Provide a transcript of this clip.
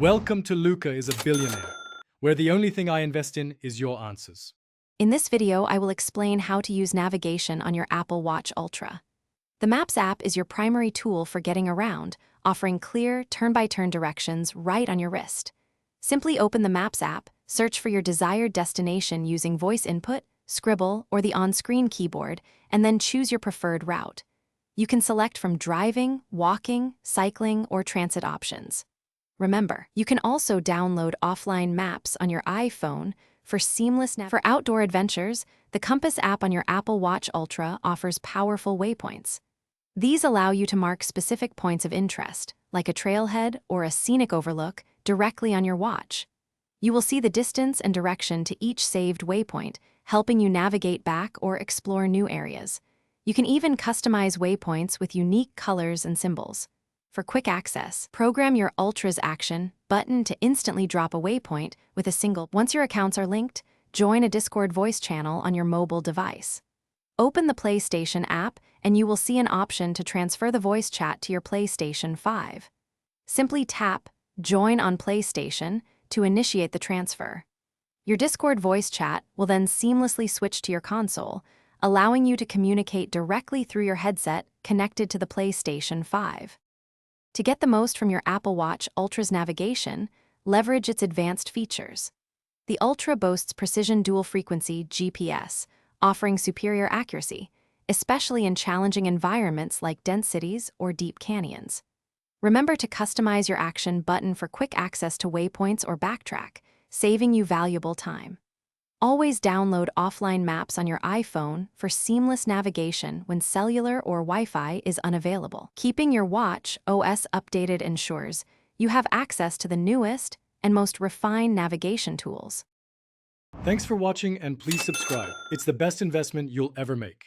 Welcome to Luca is a Billionaire, where the only thing I invest in is your answers. In this video, I will explain how to use navigation on your Apple Watch Ultra. The Maps app is your primary tool for getting around, offering clear, turn-by-turn directions right on your wrist. Simply open the Maps app, search for your desired destination using voice input, Scribble, or the on-screen keyboard, and then choose your preferred route. You can select from driving, walking, cycling, or transit options. Remember, you can also download offline maps on your iPhone for seamless navigation. For outdoor adventures, the Compass app on your Apple Watch Ultra offers powerful waypoints. These allow you to mark specific points of interest, like a trailhead or a scenic overlook, directly on your watch. You will see the distance and direction to each saved waypoint, helping you navigate back or explore new areas. You can even customize waypoints with unique colors and symbols. For quick access, program your Ultra's Action button to instantly drop a waypoint with a single. Once your accounts are linked, join a Discord voice channel on your mobile device. Open the PlayStation app and you will see an option to transfer the voice chat to your PlayStation 5. Simply tap Join on PlayStation to initiate the transfer. Your Discord voice chat will then seamlessly switch to your console, allowing you to communicate directly through your headset connected to the PlayStation 5. To get the most from your Apple Watch Ultra's navigation, leverage its advanced features. The Ultra boasts precision dual-frequency GPS, offering superior accuracy, especially in challenging environments like dense cities or deep canyons. Remember to customize your Action button for quick access to waypoints or backtrack, saving you valuable time. Always download offline maps on your iPhone for seamless navigation when cellular or Wi-Fi is unavailable. Keeping your watch OS updated ensures you have access to the newest and most refined navigation tools. Thanks for watching and please subscribe. It's the best investment you'll ever make.